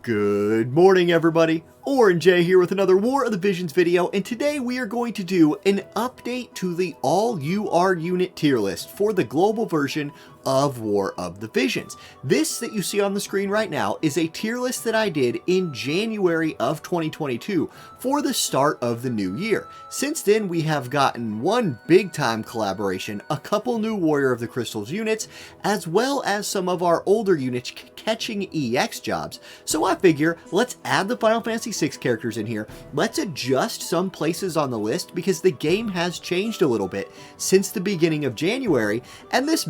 Good morning, everybody. Orange J here with another War of the Visions video, and today we are going to do an update to the all UR unit tier list for the global version of War of the Visions. This that you see on the screen right now is a tier list that I did in January of 2022 for the start of the new year. Since then, we have gotten one big time collaboration, a couple new Warrior of the Crystals units, as well as some of our older units catching EX jobs. So I figure let's add the Final Fantasy VI characters in here. Let's adjust some places on the list because the game has changed a little bit since the beginning of January, and this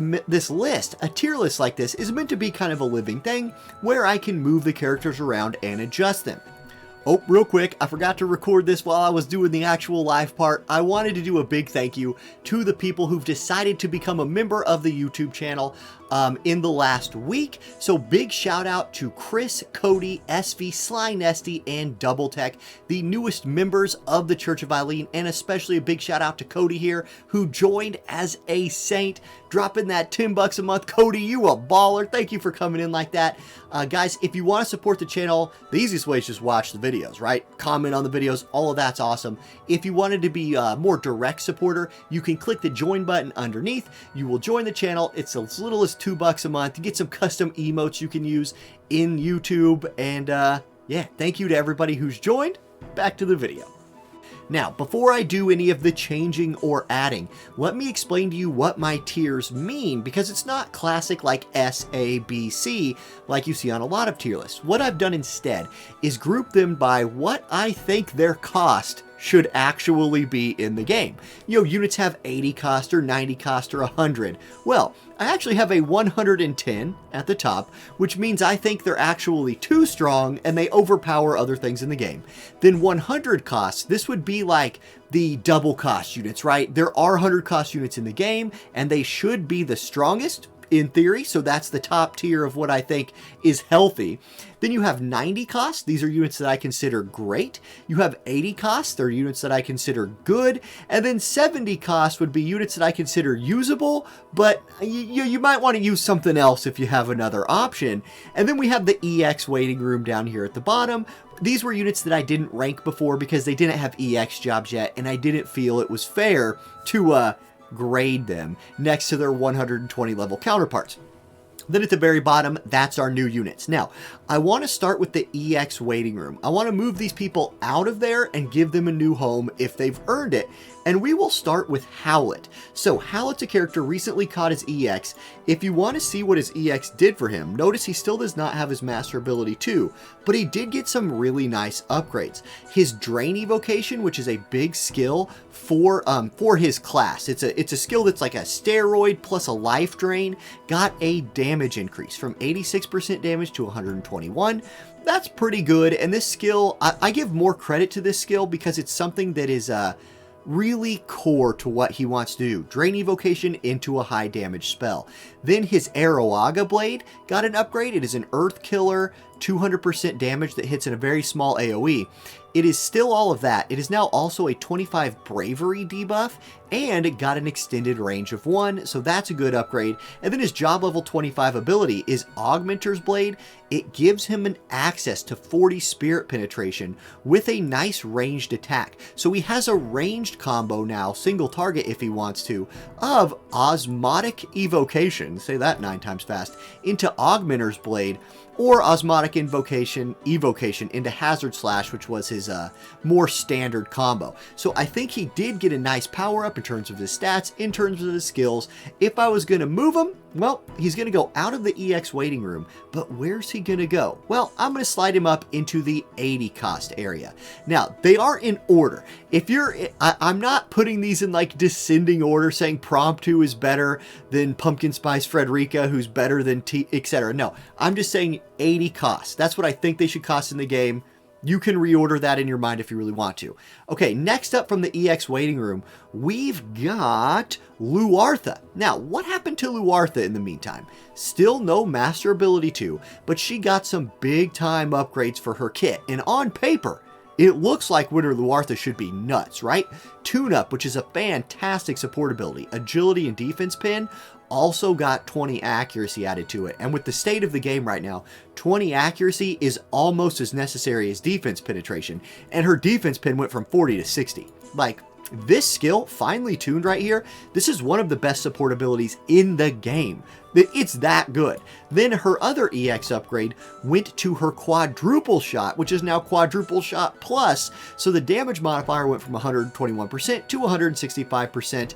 list, a tier list like this, is meant to be kind of a living thing where I can move the characters around and adjust them. Oh, real quick, I forgot to record this while I was doing the actual live part. I wanted to do a big thank you to the people who've decided to become a member of the YouTube channel in the last week. So big shout out to Chris, Cody, SV, Sly Nesty, and Double Tech, the newest members of the Church of Eileen, and especially a big shout out to Cody here, who joined as a saint, dropping that $10 a month. Cody, you a baller. Thank you for coming in like that. Guys, if you want to support the channel, the easiest way is just watch the videos, right? Comment on the videos, all of that's awesome. If you wanted to be a more direct supporter, you can click the join button underneath. You will join the channel. It's as little as $2 a month to get some custom emotes you can use in YouTube. And yeah, thank you to everybody who's joined. Back to the video. Now, before I do any of the changing or adding, let me explain to you what my tiers mean, because it's not classic like S, A, B, C like you see on a lot of tier lists. What I've done instead is group them by what I think their cost should actually be in the game. You know, units have 80 cost or 90 cost or 100. Well, I actually have a 110 at the top, which means I think they're actually too strong and they overpower other things in the game. Then 100 costs, this would be like the double cost units, right? There are 100 cost units in the game and they should be the strongest in theory, so that's the top tier of what I think is healthy. Then you have 90 costs. These are units that I consider great. You have 80 costs. They're units that I consider good. And then 70 costs would be units that I consider usable, but you might want to use something else if you have another option. And then we have the EX waiting room down here at the bottom. These were units that I didn't rank before because they didn't have EX jobs yet, and I didn't feel it was fair to grade them next to their 120 level counterparts. Then at the very bottom, that's our new units. Now, I want to start with the EX waiting room. I want to move these people out of there and give them a new home if they've earned it. And we will start with Howlett. So Howlett's a character recently caught his EX. If you want to see what his EX did for him, notice he still does not have his Master Ability 2, but he did get some really nice upgrades. His Drain Evocation, which is a big skill for his class. It's a skill that's like a steroid plus a life drain, got a damage increase from 86% damage to 121. That's pretty good, and this skill, I give more credit to this skill because it's something that is really core to what he wants to do. Drain Evocation into a high damage spell. Then his Aroaga Blade got an upgrade. It is an Earth Killer, 200% damage that hits in a very small AoE. It is still all of that. It is now also a 25 Bravery debuff, and it got an extended range of 1, so that's a good upgrade. And then his job level 25 ability is Augmenter's Blade. It gives him an access to 40 Spirit Penetration with a nice ranged attack. So he has a ranged combo now, single target if he wants to, of Osmotic Evocation, say that 9 times fast, into Augmenter's Blade, or Osmotic Evocation into Hazard Slash, which was his more standard combo. So I think he did get a nice power up in terms of his stats, in terms of his skills. If I was going to move him, well, he's going to go out of the EX waiting room, but where's he going to go? Well, I'm going to slide him up into the 80 cost area. Now, they are in order. If you're, I'm not putting these in like descending order, saying Promptu is better than Pumpkin Spice Frederica, who's better than etc. No, I'm just saying 80 costs. That's what I think they should cost in the game. You can reorder that in your mind if you really want to. Okay, next up from the EX waiting room, we've got Luartha. Now, what happened to Luartha in the meantime? Still no Master Ability 2, but she got some big time upgrades for her kit. And on paper, it looks like Winter Luartha should be nuts, right? Tune-Up, which is a fantastic support ability. Agility and defense pin also got 20 accuracy added to it. And with the state of the game right now, 20 accuracy is almost as necessary as defense penetration. And her defense pin went from 40 to 60. Like, this skill, finely tuned right here, this is one of the best support abilities in the game. It's that good. Then her other EX upgrade went to her quadruple shot, which is now quadruple shot plus. So the damage modifier went from 121% to 165%.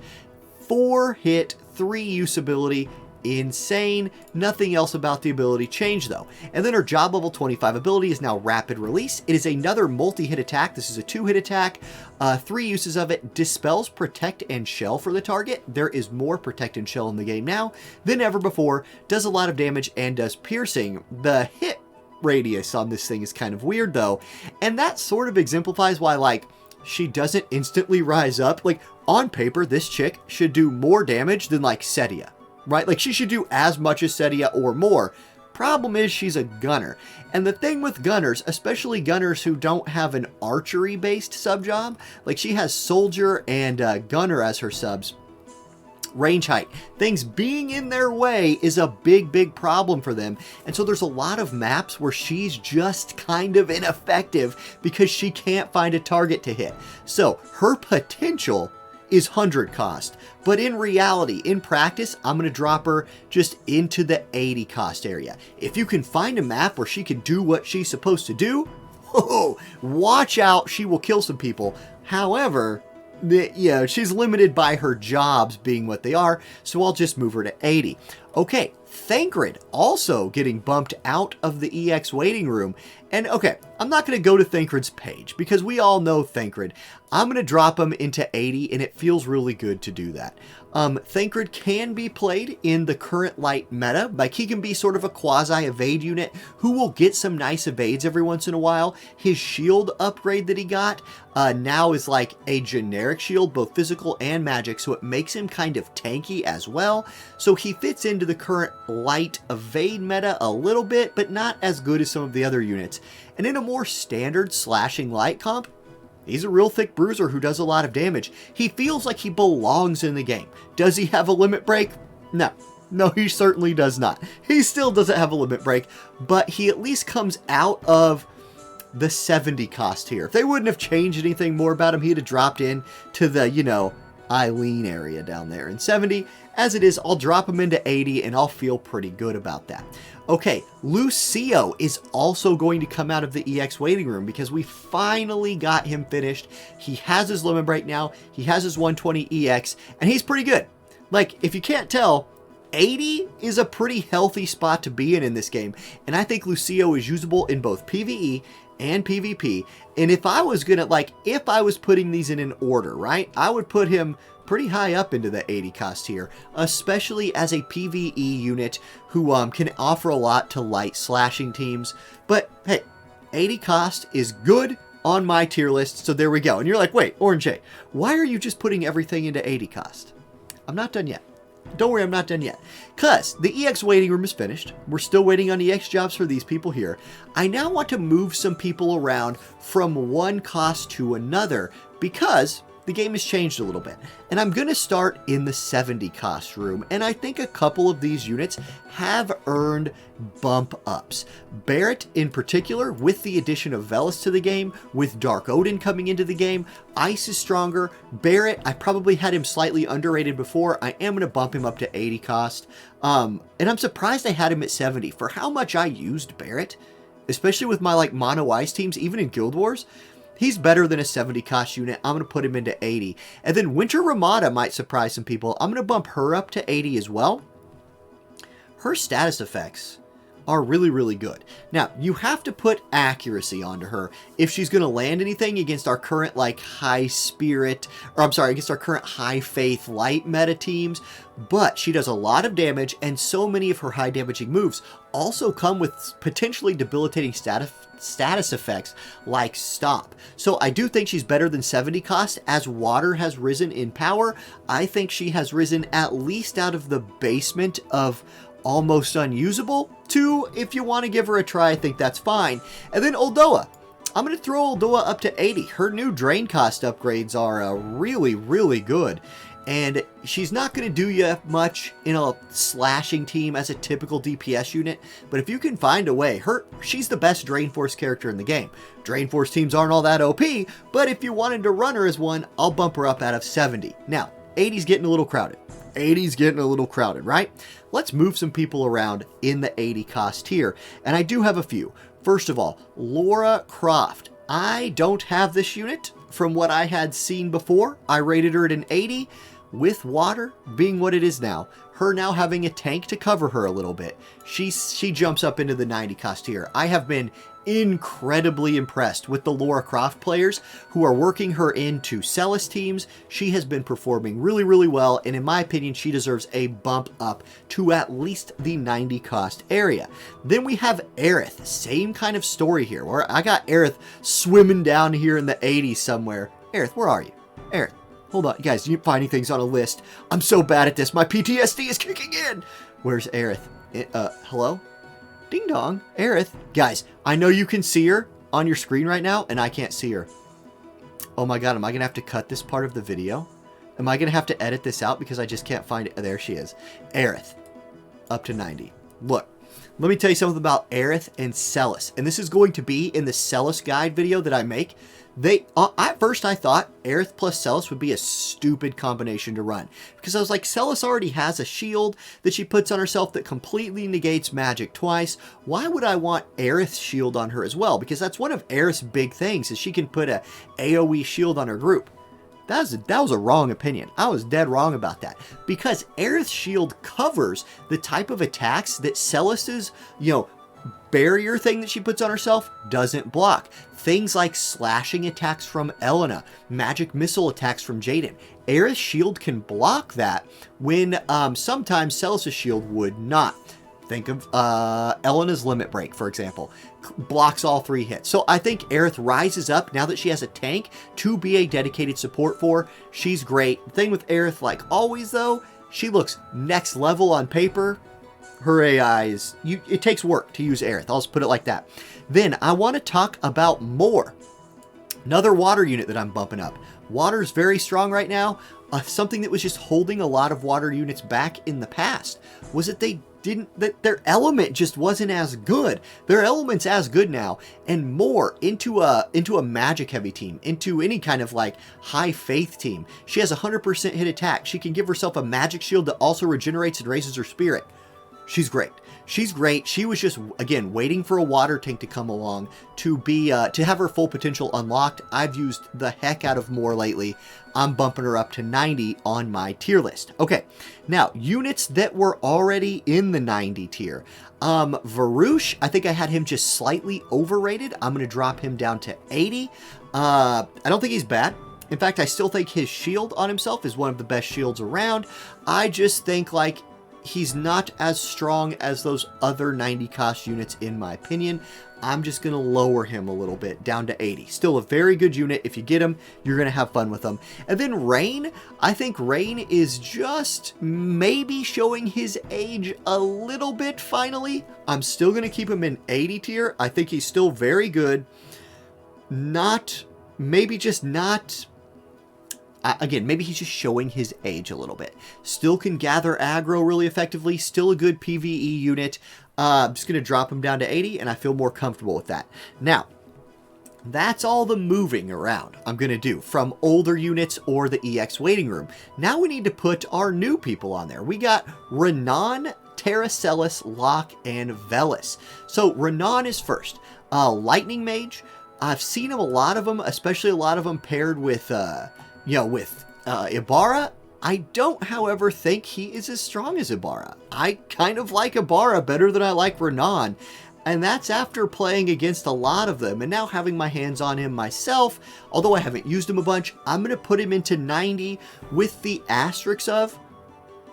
4-hit, 3-use ability. Insane. Nothing else about the ability changed though. And then her job level 25 ability is now rapid release. It is another multi-hit attack. This is a 2-hit attack. 3 uses of it: dispels protect and shell for the target. There is more protect and shell in the game now than ever before. Does a lot of damage and does piercing. The hit radius on this thing is kind of weird though, and that sort of exemplifies why, like, she doesn't instantly rise up. Like, on paper, this chick should do more damage than like Setia. Right? Like, she should do as much as Setia or more. Problem is, she's a gunner. And the thing with gunners, especially gunners who don't have an archery-based sub-job, like she has soldier and gunner as her subs, range height, things being in their way is a big problem for them. And so there's a lot of maps where she's just kind of ineffective because she can't find a target to hit. So her potential is 100 cost, but in reality, in practice, I'm going to drop her just into the 80 cost area. If you can find a map where she can do what she's supposed to do, oh, watch out, she will kill some people. However, she's limited by her jobs being what they are, so I'll just move her to 80. Okay, Thancred also getting bumped out of the EX waiting room. And okay, I'm not going to go to Thancred's page because we all know Thancred. I'm going to drop him into 80, and it feels really good to do that. Thancred can be played in the current light meta. Like, he can be sort of a quasi-evade unit who will get some nice evades every once in a while. His shield upgrade that he got now is like a generic shield, both physical and magic, so it makes him kind of tanky as well. So he fits into the current light evade meta a little bit, but not as good as some of the other units. And in a more standard slashing light comp, he's a real thick bruiser who does a lot of damage. He feels like he belongs in the game. Does he have a limit break? No. No, he certainly does not. He still doesn't have a limit break, but he at least comes out of the 70 cost here. If they wouldn't have changed anything more about him, he'd have dropped in to the, Eileen area down there in 70. As it is, I'll drop him into 80 and I'll feel pretty good about that. Okay, Lucio is also going to come out of the EX waiting room because we finally got him finished. He has his limit break now, he has his 120 EX, and he's pretty good. Like, if you can't tell, 80 is a pretty healthy spot to be in this game, and I think Lucio is usable in both PvE and PvP. And if I was gonna, if I was putting these in an order, right, I would put him pretty high up into the 80 cost here, especially as a PvE unit who can offer a lot to light slashing teams. But hey, 80 cost is good on my tier list, so there we go. And you're like, wait, Orange J, why are you just putting everything into 80 cost? I'm not done yet. Don't worry, I'm not done yet. Because the EX waiting room is finished. We're still waiting on EX jobs for these people here. I now want to move some people around from one cost to another because the game has changed a little bit. And I'm going to start in the 70 cost room. And I think a couple of these units have earned bump ups. Barrett in particular, with the addition of Velis to the game, with Dark Odin coming into the game, Ice is stronger. Barrett, I probably had him slightly underrated before. I am going to bump him up to 80 cost. And I'm surprised I had him at 70. For how much I used Barrett, especially with my mono ice teams, even in Guild Wars, he's better than a 70 cost unit. I'm going to put him into 80. And then Winter Ramada might surprise some people. I'm going to bump her up to 80 as well. Her status effects are really good. Now, you have to put accuracy onto her if she's going to land anything against our current high spirit, or I'm sorry, against our current high faith light meta teams. But she does a lot of damage, and so many of her high damaging moves also come with potentially debilitating status effects like Stomp. So I do think she's better than 70 cost. As water has risen in power, I think she has risen at least out of the basement of almost unusable to, if you want to give her a try, I think that's fine. And then Oldoa. I'm going to throw Uldoa up to 80. Her new drain cost upgrades are really, really good. And she's not going to do you much in a slashing team as a typical DPS unit, but if you can find a way, she's the best Drain Force character in the game. Drain Force teams aren't all that OP, but if you wanted to run her as one, I'll bump her up out of 70. Now, 80's getting a little crowded. 80's getting a little crowded, right? Let's move some people around in the 80 cost tier, and I do have a few. First of all, Lara Croft. I don't have this unit from what I had seen before. I rated her at an 80. With water being what it is now, her now having a tank to cover her a little bit, she jumps up into the 90 cost tier. I have been incredibly impressed with the Lara Croft players who are working her into Celis teams. She has been performing really, really well, and in my opinion, she deserves a bump up to at least the 90 cost area. Then we have Aerith. Same kind of story here, where I got Aerith swimming down here in the 80s somewhere. Aerith, where are you? Aerith. Hold on, guys, you're finding things on a list. I'm so bad at this. My PTSD is kicking in. Where's Aerith? Hello? Ding dong. Aerith. Guys, I know you can see her on your screen right now, and I can't see her. Oh my god, am I going to have to cut this part of the video? Am I going to have to edit this out because I just can't find it? There she is. Aerith. Up to 90. Look, let me tell you something about Aerith and Celis. And this is going to be in the Celis guide video that I make. At first I thought Aerith plus Celis would be a stupid combination to run, because I was like, Celis already has a shield that she puts on herself that completely negates magic twice. Why would I want Aerith's shield on her as well? Because that's one of Aerith's big things, is she can put a AoE shield on her group. That was a wrong opinion. I was dead wrong about that, because Aerith's shield covers the type of attacks that Celis's, barrier thing that she puts on herself doesn't block. Things like slashing attacks from Elena, magic missile attacks from Jaden. Aerith's shield can block that when sometimes Celis' shield would not. Think of Elena's Limit Break, for example. Blocks all 3 hits. So I think Aerith rises up now that she has a tank to be a dedicated support for. She's great. The thing with Aerith, like always though, she looks next level on paper. Her AI is, it takes work to use Aerith. I'll just put it like that. Then I want to talk about Mort. Another water unit that I'm bumping up. Water is very strong right now. Something that was just holding a lot of water units back in the past was that that their element just wasn't as good. Their element's as good now, and more into a magic heavy team, into any kind of like high faith team. She has 100% hit attack. She can give herself a magic shield that also regenerates and raises her spirit. She's great. She's great. She was just, again, waiting for a water tank to come along to have her full potential unlocked. I've used the heck out of Mort lately. I'm bumping her up to 90 on my tier list. Okay, now, units that were already in the 90 tier. Varouche, I think I had him just slightly overrated. I'm going to drop him down to 80. I don't think he's bad. In fact, I still think his shield on himself is one of the best shields around. I just think, like, he's not as strong as those other 90 cost units in my opinion. I'm just going to lower him a little bit down to 80. Still a very good unit. If you get him, you're going to have fun with him. And then Rain, I think Rain is just maybe showing his age a little bit finally. I'm still going to keep him in 80 tier. I think he's still very good. Maybe he's just showing his age a little bit. Still can gather aggro really effectively. Still a good PvE unit. I'm just going to drop him down to 80, and I feel more comfortable with that. Now, that's all the moving around I'm going to do from older units or the EX waiting room. Now we need to put our new people on there. We got Renan, Celis, Locke, and Velis. So Renan is first. Lightning Mage. I've seen a lot of them, especially a lot of them paired with Ibarra. I don't, however, think he is as strong as Ibarra. I kind of like Ibarra better than I like Renan, and that's after playing against a lot of them and now having my hands on him myself. Although I haven't used him a bunch, I'm going to put him into 90 with the asterisks of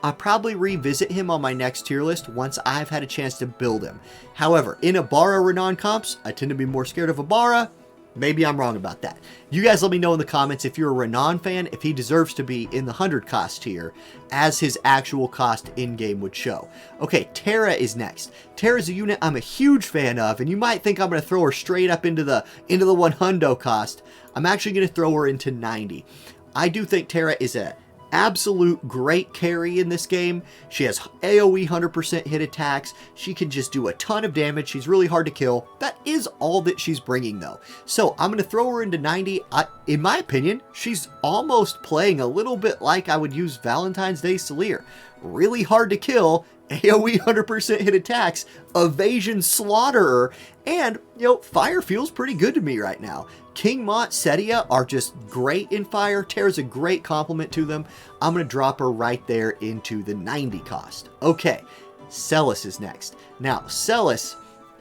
I'll probably revisit him on my next tier list once I've had a chance to build him. However, in Ibarra Renan comps, I tend to be more scared of Ibarra. Maybe I'm wrong about that. You guys let me know in the comments if you're a Renan fan, if he deserves to be in the 100 cost tier, as his actual cost in-game would show. Okay, Terra is next. Terra's a unit I'm a huge fan of, and you might think I'm going to throw her straight up into the 100 cost. I'm actually going to throw her into 90. I do think Terra is a absolute great carry in this game. She has AoE 100% hit attacks. She can just do a ton of damage. She's really hard to kill. That is all that she's bringing though. So I'm going to throw her into 90. In my opinion, she's almost playing a little bit like I would use Valentine's Day Celis. Really hard to kill, AoE 100% hit attacks, evasion slaughterer, and, you know, fire feels pretty good to me right now. King Mont, Setia are just great in fire. Terra's a great complement to them. I'm going to drop her right there into the 90 cost. Okay, Celis is next. Now, Celis,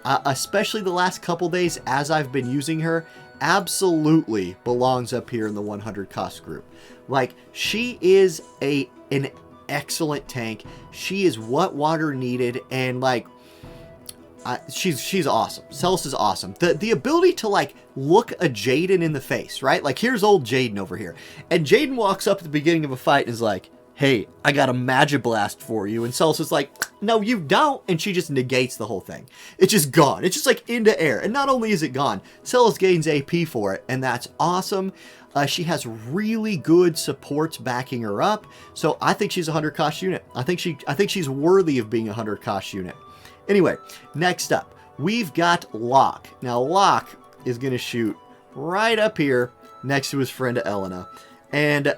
especially the last couple days as I've been using her, absolutely belongs up here in the 100 cost group. Like, she is an excellent tank. She is what water needed, and like, she's awesome. Celis is awesome. The ability to like look a Jaden in the face, right? Like, here's old Jaden over here, and Jaden walks up at the beginning of a fight and is like, hey, I got a Magiblast for you, and Celis is like, no you don't, and she just negates the whole thing. It's just gone. It's just like into air, and not only is it gone, Celis gains AP for it, and that's awesome. She has really good supports backing her up, so I think she's a 100 cost unit. I think she's worthy of being a 100 cost unit. Anyway, next up, we've got Locke. Now, Locke is going to shoot right up here next to his friend Elena. And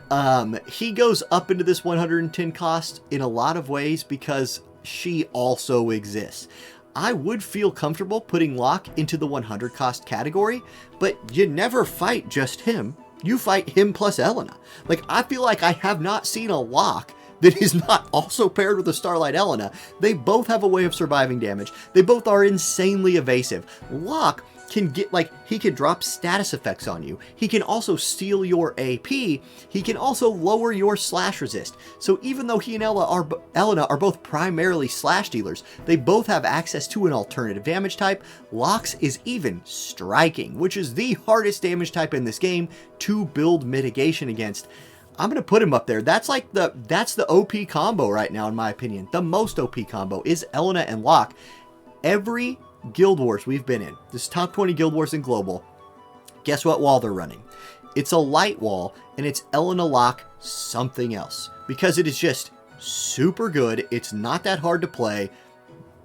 he goes up into this 110 cost in a lot of ways because she also exists. I would feel comfortable putting Locke into the 100 cost category, but you never fight just him. You fight him plus Elena. Like, I feel like I have not seen a Locke that is not also paired with a Starlight Elena. They both have a way of surviving damage. They both are insanely evasive. Locke can get, like, he can drop status effects on you. He can also steal your AP. He can also lower your slash resist. So even though he and Elena are both primarily slash dealers, they both have access to an alternative damage type. Locke's is even striking, which is the hardest damage type in this game to build mitigation against. I'm going to put him up there. That's like that's the OP combo right now, in my opinion. The most OP combo is Elena and Locke. Every Guild Wars we've been in, this top 20 Guild Wars in Global, guess what wall they're running? It's a light wall, and it's Elena Locke something else. Because it is just super good. It's not that hard to play.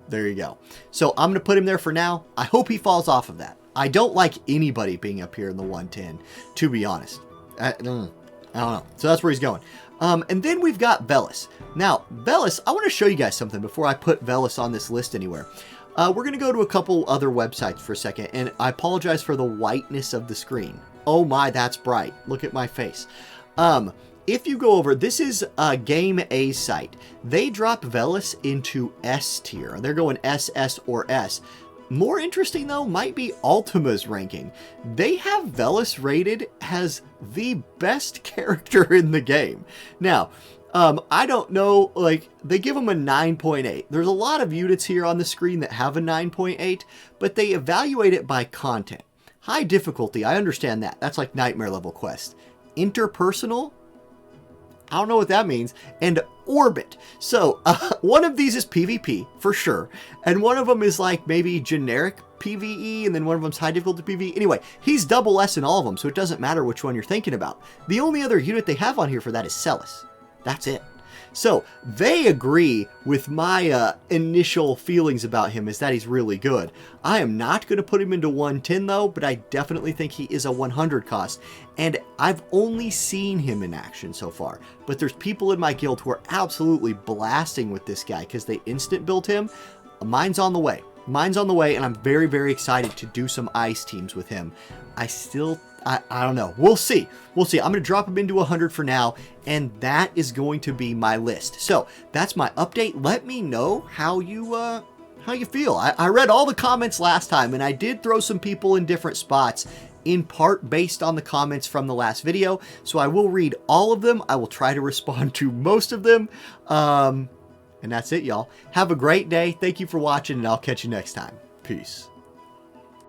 There you go. So I'm going to put him there for now. I hope he falls off of that. I don't like anybody being up here in the 110, to be honest. I don't know. So that's where he's going. And then we've got Velis. Now, Velis, I want to show you guys something before I put Velis on this list anywhere. We're going to go to a couple other websites for a second, and I apologize for the whiteness of the screen. Oh my, that's bright. Look at my face. If you go over, this is Game A's site. They drop Velis into S tier. They're going SS or S. More interesting, though, might be Ultima's ranking. They have Velis rated as the best character in the game. Now, I don't know, like, they give them a 9.8. There's a lot of units here on the screen that have a 9.8, but they evaluate it by content. High difficulty, I understand that. That's like nightmare level quest. Interpersonal? I don't know what that means. And orbit. So, one of these is PvP, for sure. And one of them is like maybe generic PvE, and then one of them's high difficulty PvE. Anyway, he's double S in all of them, so it doesn't matter which one you're thinking about. The only other unit they have on here for that is Celis. That's it. So, they agree with my initial feelings about him, is that he's really good. I am not going to put him into 110 though, but I definitely think he is a 100 cost. And I've only seen him in action so far. But there's people in my guild who are absolutely blasting with this guy because they instant built him. Mine's on the way. Mine's on the way, and I'm very, very excited to do some ice teams with him. I don't know. We'll see. We'll see. I'm going to drop him into 100 for now, and that is going to be my list. So that's my update. Let me know how you feel. I read all the comments last time, and I did throw some people in different spots, in part based on the comments from the last video. So I will read all of them. I will try to respond to most of them. And that's it, y'all. Have a great day. Thank you for watching, and I'll catch you next time. Peace.